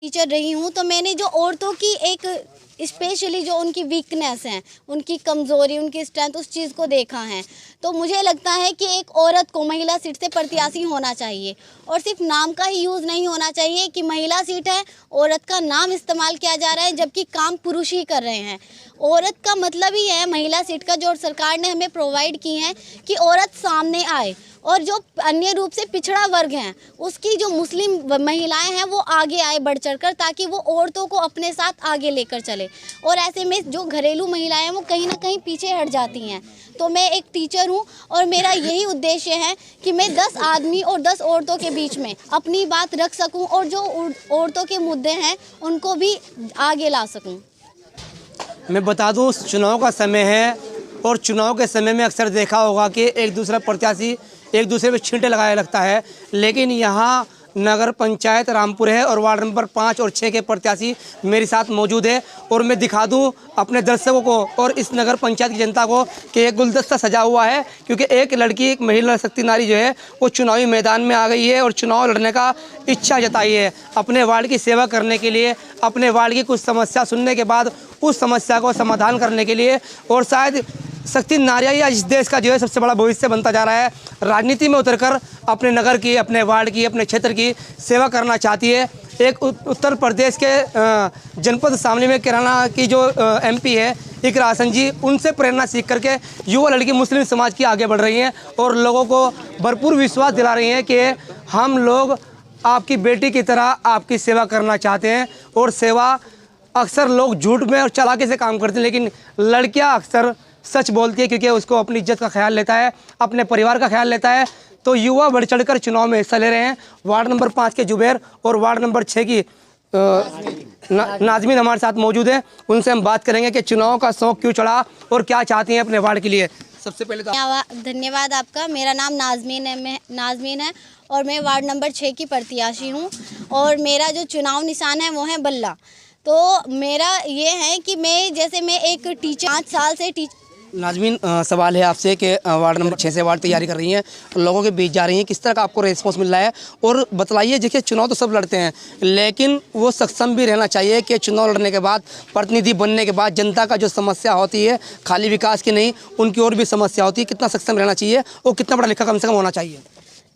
Teacher रही हूँ तो मैंने जो औरतों की एक स्पेशली जो उनकी वीकनेस है, उनकी कमज़ोरी, उनकी स्ट्रेंथ, उस चीज़ को देखा है। तो मुझे लगता है कि एक औरत को महिला सीट से प्रत्याशी होना चाहिए और सिर्फ नाम का ही यूज़ नहीं होना चाहिए कि महिला सीट है, औरत का नाम इस्तेमाल किया जा रहा है जबकि काम पुरुष ही कर रहे हैं। औरत का मतलब ही है महिला सीट का, जो सरकार ने हमें प्रोवाइड की है कि औरत सामने आए और जो अन्य रूप से पिछड़ा वर्ग है उसकी जो मुस्लिम महिलाएं हैं वो आगे आए बढ़ चढ़कर, ताकि वो औरतों को अपने साथ आगे लेकर चले। और ऐसे में जो घरेलू महिलाएं हैं वो कहीं ना कहीं पीछे हट जाती हैं। तो मैं एक टीचर हूं और मेरा यही उद्देश्य है कि मैं 10 आदमी और 10 औरतों के बीच में अपनी बात रख सकूं और जो औरतों के मुद्दे हैं उनको भी आगे ला सकूं। मैं बता दूं, चुनाव का समय है और चुनाव के समय में अक्सर देखा होगा कि एक दूसरा प्रत्याशी एक दूसरे पे छींटे लगाए लगता है, लेकिन यहाँ नगर पंचायत रामपुर है और वार्ड नंबर 5 और 6 के प्रत्याशी मेरे साथ मौजूद है। और मैं दिखा दूं अपने दर्शकों को और इस नगर पंचायत की जनता को कि एक गुलदस्ता सजा हुआ है, क्योंकि एक लड़की, एक महिला शक्ति नारी जो है वो चुनावी मैदान में आ गई है और चुनाव लड़ने का इच्छा जताई है अपने वार्ड की सेवा करने के लिए, अपने वार्ड की कुछ समस्या सुनने के बाद उस समस्या को समाधान करने के लिए। और शायद शक्ति नारियाँ या इस देश का जो है सबसे बड़ा भविष्य बनता जा रहा है। राजनीति में उतरकर अपने नगर की, अपने वार्ड की, अपने क्षेत्र की सेवा करना चाहती है। एक उत्तर प्रदेश के जनपद शामली में किराना की जो एमपी है इकरा हसन जी, उनसे प्रेरणा सीख करके युवा लड़की मुस्लिम समाज की आगे बढ़ रही हैं और लोगों को भरपूर विश्वास दिला रही हैं कि हम लोग आपकी बेटी की तरह आपकी सेवा करना चाहते हैं। और सेवा अक्सर लोग झूठ में और चालाकी से काम करते हैं, लेकिन लड़कियाँ अक्सर सच बोलती है क्योंकि उसको अपनी इज्जत का ख्याल लेता है, अपने परिवार का ख्याल लेता है। तो युवा बढ़ चढ़कर चुनाव में हिस्सा ले रहे हैं। वार्ड नंबर 5 के जुबैर और वार्ड नंबर 6 की नाजमीन हमारे साथ मौजूद है। उनसे हम बात करेंगे कि चुनाव का शौक क्यों चढ़ा और क्या चाहती हैं अपने वार्ड के लिए। सबसे पहले तो धन्यवाद आपका। मेरा नाम नाजमीन है और मैं वार्ड नंबर 6 की प्रत्याशी हूँ और मेरा जो चुनाव निशान है वो है बल्ला। तो मेरा ये है कि मैं एक टीचर 5 साल से नाजमीन, सवाल है आपसे कि वार्ड नंबर 6 से वार्ड तैयारी कर रही हैं, लोगों के बीच जा रही हैं, किस तरह का आपको रिस्पॉन्स मिल रहा है? और बतलाइए, देखिए चुनाव तो सब लड़ते हैं लेकिन वो सक्षम भी रहना चाहिए कि चुनाव लड़ने के बाद, प्रतिनिधि बनने के बाद जनता का जो समस्या होती है खाली विकास की नहीं, उनकी और भी समस्या होती है, कितना सक्षम रहना चाहिए और कितना पढ़ा लिखा कम से कम होना चाहिए?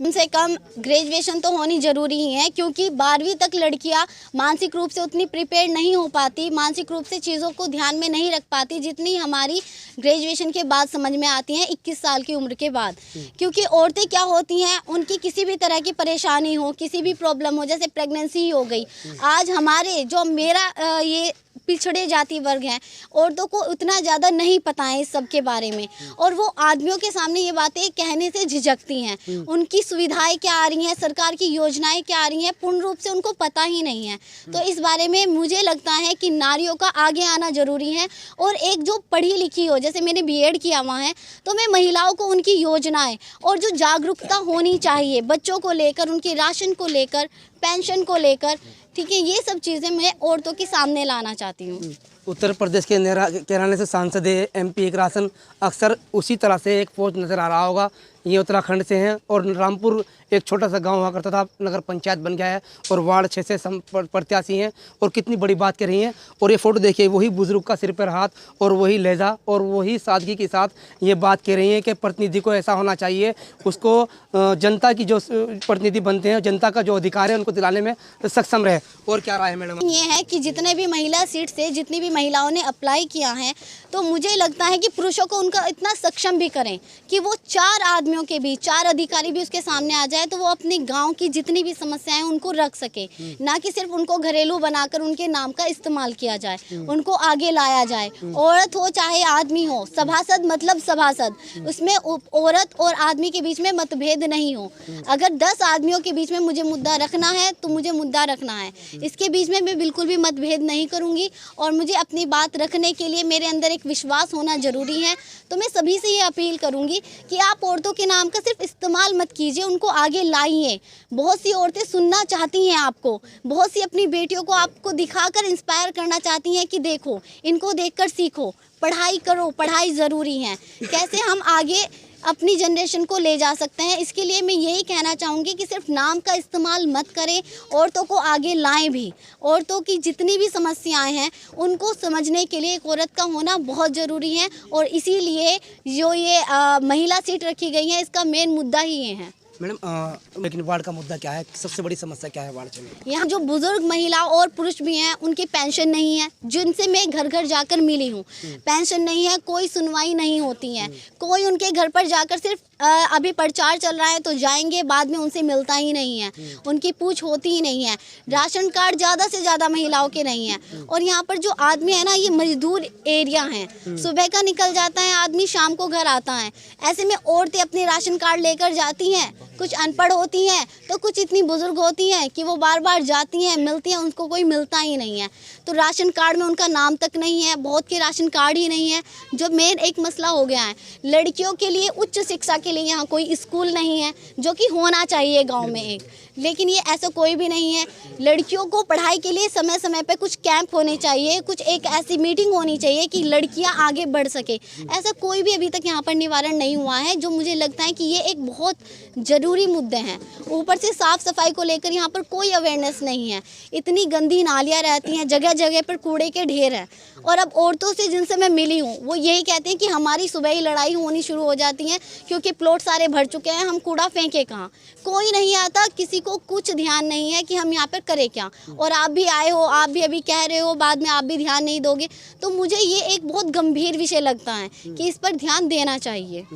कम से कम ग्रेजुएशन तो होनी ज़रूरी ही है, क्योंकि 12वीं तक लड़कियां मानसिक रूप से उतनी प्रिपेयर नहीं हो पाती, मानसिक रूप से चीज़ों को ध्यान में नहीं रख पाती जितनी हमारी ग्रेजुएशन के बाद समझ में आती हैं 21 साल की उम्र के बाद। क्योंकि औरतें क्या होती हैं, उनकी किसी भी तरह की परेशानी हो, किसी भी प्रॉब्लम हो, जैसे प्रेगनेंसी ही हो गई, आज हमारे जो मेरा ये पिछड़े जाति वर्ग हैं, औरतों को उतना ज़्यादा नहीं पता है इस सब के बारे में और वो आदमियों के सामने ये बातें कहने से झिझकती हैं। उनकी सुविधाएं क्या आ रही हैं, सरकार की योजनाएं क्या आ रही हैं, पूर्ण रूप से उनको पता ही नहीं है। तो इस बारे में मुझे लगता है कि नारियों का आगे आना ज़रूरी है। और एक जो पढ़ी लिखी हो, जैसे मैंने बीएड किया हुआ है, तो मैं महिलाओं को उनकी योजनाएं और जो जागरूकता होनी चाहिए बच्चों को लेकर, उनके राशन को लेकर, पेंशन को लेकर, ठीक है, ये सब चीज़ें मैं औरतों के सामने लाना चाहती हूँ। उत्तर प्रदेश के कैराने से सांसद एमपी इकरा हसन, अक्सर उसी तरह से एक पोस्ट नज़र आ रहा होगा। ये उत्तराखंड से हैं और रामपुर एक छोटा सा गांव हुआ करता था, नगर पंचायत बन गया है और वार्ड 6 से प्रत्याशी हैं और कितनी बड़ी बात कर रही हैं। और ये फ़ोटो देखिए, वही बुजुर्ग का सिर पर हाथ और वही लहजा और वही सादगी के साथ ये बात कह रही हैं कि प्रतिनिधि को ऐसा होना चाहिए, उसको जनता की जो प्रतिनिधि बनते हैं, जनता का जो अधिकार है उनको दिलाने में सक्षम रहे। और क्या राय है मैडम? ये है कि जितने भी महिला सीट से जितनी भी महिलाओं ने अप्लाई किया है, तो मुझे लगता है कि पुरुषों को उनका इतना सक्षम भी करें कि वो 4 आदमियों के बीच 4 अधिकारी भी उसके सामने आ जाए तो वो अपने गांव की जितनी भी समस्याएं उनको रख सके, ना कि सिर्फ उनको घरेलू बनाकर उनके नाम का इस्तेमाल किया जाए, उनको आगे लाया जाए। औरत हो चाहे आदमी हो, सभासद मतलब सभासद, उसमें औरत और आदमी के बीच में मतभेद नहीं हो। अगर 10 आदमियों के बीच में मुझे मुद्दा रखना है तो मुझे मुद्दा रखना है, इसके बीच में मैं बिल्कुल भी मतभेद नहीं करूंगी। और मुझे अपनी बात रखने के लिए मेरे अंदर एक विश्वास होना ज़रूरी है। तो मैं सभी से ये अपील करूंगी कि आप औरतों के नाम का सिर्फ इस्तेमाल मत कीजिए, उनको आगे लाइए। बहुत सी औरतें सुनना चाहती हैं आपको, बहुत सी अपनी बेटियों को आपको दिखाकर इंस्पायर करना चाहती हैं कि देखो, इनको देखकर सीखो, पढ़ाई करो, पढ़ाई ज़रूरी है। कैसे हम आगे अपनी जनरेशन को ले जा सकते हैं। इसके लिए मैं यही कहना चाहूँगी कि सिर्फ नाम का इस्तेमाल मत करें, औरतों को आगे लाएं भी। औरतों की जितनी भी समस्याएं हैं उनको समझने के लिए एक औरत का होना बहुत ज़रूरी है, और इसीलिए जो ये महिला सीट रखी गई है इसका मेन मुद्दा ही ये है। मैडम लेकिन वार्ड का मुद्दा क्या है, सबसे बड़ी समस्या क्या है वार्ड में? यहाँ जो बुजुर्ग महिला और पुरुष भी हैं उनकी पेंशन नहीं है, जिनसे मैं घर घर जाकर मिली हूँ। पेंशन नहीं है, कोई सुनवाई नहीं होती है, कोई उनके घर पर जाकर सिर्फ अभी प्रचार चल रहा है तो जाएंगे, बाद में उनसे मिलता ही नहीं है, उनकी पूछ होती ही नहीं है। राशन कार्ड ज़्यादा से ज़्यादा महिलाओं के नहीं है। और यहाँ पर जो आदमी है ना, ये मजदूर एरिया है, सुबह का निकल जाता है आदमी, शाम को घर आता है। ऐसे में औरतें अपने राशन कार्ड लेकर जाती हैं, कुछ अनपढ़ होती हैं तो कुछ इतनी बुजुर्ग होती हैं कि वो बार बार जाती हैं, मिलती हैं, उनको कोई मिलता ही नहीं है। तो राशन कार्ड में उनका नाम तक नहीं है, बहुत के राशन कार्ड ही नहीं है। जो मेन एक मसला हो गया है, लड़कियों के लिए उच्च शिक्षा के लिए यहाँ कोई स्कूल नहीं है, जो कि होना चाहिए गांव में एक, लेकिन ये ऐसा कोई भी नहीं है। लड़कियों को पढ़ाई के लिए समय समय पे कुछ कैंप होने चाहिए, कुछ एक ऐसी मीटिंग होनी चाहिए कि लड़कियां आगे बढ़ सके। ऐसा कोई भी अभी तक यहाँ पर निवारण नहीं हुआ है, जो मुझे लगता है कि ये एक बहुत ज़रूरी मुद्दे हैं। ऊपर से साफ़ सफाई को लेकर यहाँ पर कोई अवेयरनेस नहीं है, इतनी गंदी नालियाँ रहती हैं, जगह जगह पर कूड़े के ढेर हैं। और अब औरतों से जिनसे मैं मिली हूँ वो यही कहते हैं कि हमारी सुबह ही लड़ाई होनी शुरू हो जाती है, क्योंकि प्लॉट सारे भर चुके हैं, हम कूड़ा फेंके कहाँ, कोई नहीं आता, किसी को कुछ ध्यान नहीं है कि हम यहाँ पर करें क्या। और आप भी आए हो, आप भी अभी कह रहे हो, बाद में आप भी ध्यान नहीं दोगे। तो मुझे ये एक बहुत गंभीर विषय लगता है कि इस पर ध्यान देना चाहिए।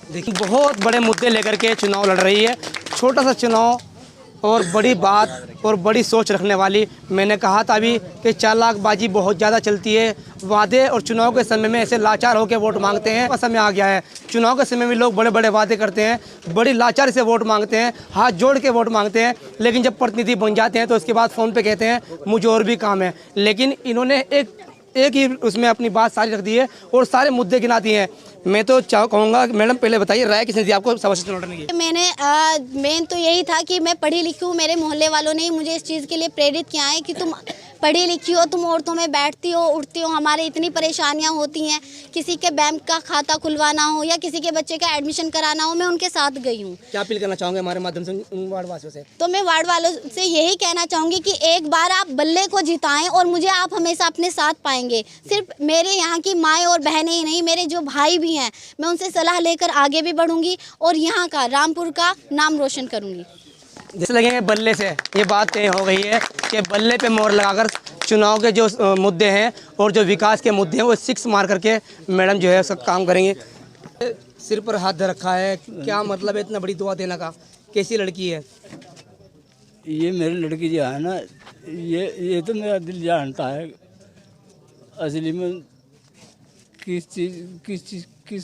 देखिए, बहुत बड़े मुद्दे लेकर के चुनाव लड़ रही है। छोटा सा चुनाव और बड़ी बात और बड़ी सोच रखने वाली। मैंने कहा था अभी कि चालाकबाजी बहुत ज़्यादा चलती है। वादे और चुनाव के समय में ऐसे लाचार होकर वोट मांगते हैं। समय आ गया है, चुनाव के समय में लोग बड़े बड़े वादे करते हैं, बड़ी लाचार से वोट मांगते हैं, हाथ जोड़ के वोट मांगते हैं, लेकिन जब प्रतिनिधि बन जाते हैं तो उसके बाद फ़ोन पे कहते हैं मुझे और भी काम है। लेकिन इन्होंने एक ही उसमें अपनी बात सारी रख दी है और सारे मुद्दे गिना दिए हैं। मैं तो कहूँगा मैडम पहले बताइए, राय किसने दी आपको सभा से चुनाव लड़ने की? मैंने मेन तो यही था कि मैं पढ़ी लिखी हूँ, मेरे मोहल्ले वालों ने मुझे इस चीज़ के लिए प्रेरित किया है कि तुम पढ़ी लिखी हो, तुम औरतों में बैठती हो, उठती हो, हमारे इतनी परेशानियाँ होती हैं, किसी के बैंक का खाता खुलवाना हो या किसी के बच्चे का एडमिशन कराना हो, मैं उनके साथ गई हूँ। क्या अपील करना चाहूँगे हमारे माध्यम से उन वार्ड वासियों से? तो मैं वार्ड वालों से यही कहना चाहूँगी कि एक बार आप बल्ले को जिताएं और मुझे आप हमेशा अपने साथ पाएंगे। सिर्फ मेरे यहाँ की माएँ और बहनें ही नहीं, मेरे जो भाई भी हैं, मैं उनसे सलाह लेकर आगे भी बढ़ूँगी और यहाँ का रामपुर का नाम रोशन करूँगी। जैसे लगेंगे बल्ले से, ये बात तय हो गई है कि बल्ले पे मोहर लगाकर चुनाव के जो मुद्दे हैं और जो विकास के मुद्दे हैं वो 6 मार करके मैडम जो है सब काम करेंगे। सिर पर हाथ धर रखा है, क्या मतलब है इतना बड़ी दुआ देने का? कैसी लड़की है ये? मेरी लड़की जो है ना, ये तो मेरा दिल जानता है असली में किस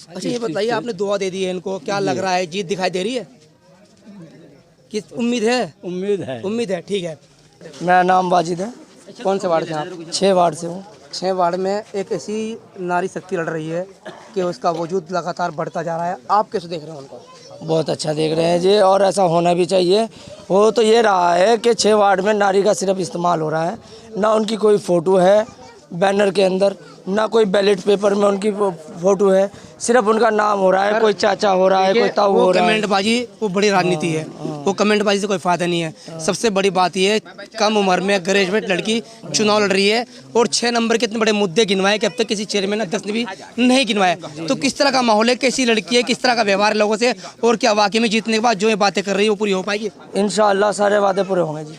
अच्छा ये बताइए, आपने दुआ दे दी है इनको, क्या लग रहा है, जीत दिखाई दे रही है? किस उम्मीद है? उम्मीद है, ठीक है। मेरा नाम वाजिद है। कौन से वार्ड से आप? 6 वार्ड से हूँ। 6 वार्ड में एक ऐसी नारी शक्ति लड़ रही है कि उसका वजूद लगातार बढ़ता जा रहा है। आप कैसे देख रहे हैं उनको? बहुत अच्छा देख रहे हैं जी, और ऐसा होना भी चाहिए। वो तो ये रहा है कि 6 वार्ड में नारी का सिर्फ इस्तेमाल हो रहा है, ना उनकी कोई फ़ोटो है बैनर के अंदर, ना कोई बैलेट पेपर में उनकी फ़ोटो है, सिर्फ उनका नाम हो रहा है। कोई चाचा हो रहा है, कोई ताऊ हो रहा है। कमेंटबाजी वो बड़ी राजनीति है, वो कमेंटबाजी से कोई फायदा नहीं है। सबसे बड़ी बात ये, कम उम्र में ग्रेजुएट लड़की चुनाव लड़ रही है और 6 नंबर के इतने बड़े मुद्दे गिनवाए कि अब तक किसी चेयरमैन अध्यक्ष ने भी नहीं गिनवाए। तो किस तरह का माहौल है, कैसी लड़की है, किस तरह का व्यवहार लोगों से, और क्या वाकई में जीतने के बाद जो ये बातें कर रही है वो पूरी हो पाएगी? इंशाअल्लाह सारे वादे पूरे होंगे जी,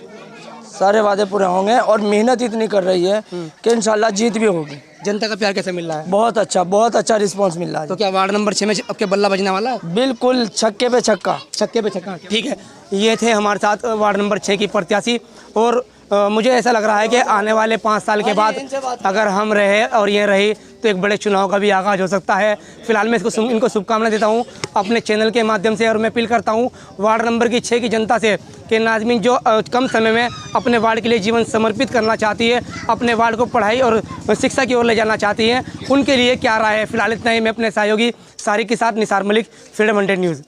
सारे वादे पूरे होंगे। और मेहनत इतनी कर रही है कि इंशाल्लाह जीत भी होगी। जनता का प्यार कैसे मिल रहा है? बहुत अच्छा रिस्पांस मिल रहा है। तो क्या वार्ड नंबर 6 में आपके बल्ला बजने वाला है? बिल्कुल, छक्के पे छक्का। ठीक है। ये थे हमारे साथ वार्ड नंबर 6 की प्रत्याशी। और मुझे ऐसा लग रहा है कि आने वाले 5 साल के बाद अगर हम रहे और ये रही तो एक बड़े चुनाव का भी आगाज़ हो सकता है। फिलहाल मैं इनको शुभकामनाएं देता हूँ अपने चैनल के माध्यम से। और मैं अपील करता हूँ वार्ड नंबर की 6 की जनता से कि नाज़मीन जो कम समय में अपने वार्ड के लिए जीवन समर्पित करना चाहती है, अपने वार्ड को पढ़ाई और शिक्षा की ओर ले जाना चाहती है, उनके लिए क्या राय है। फिलहाल इतना ही। मैं अपने सहयोगी सारिक के साथ निसार मलिक, फ्रीडम 100 न्यूज़।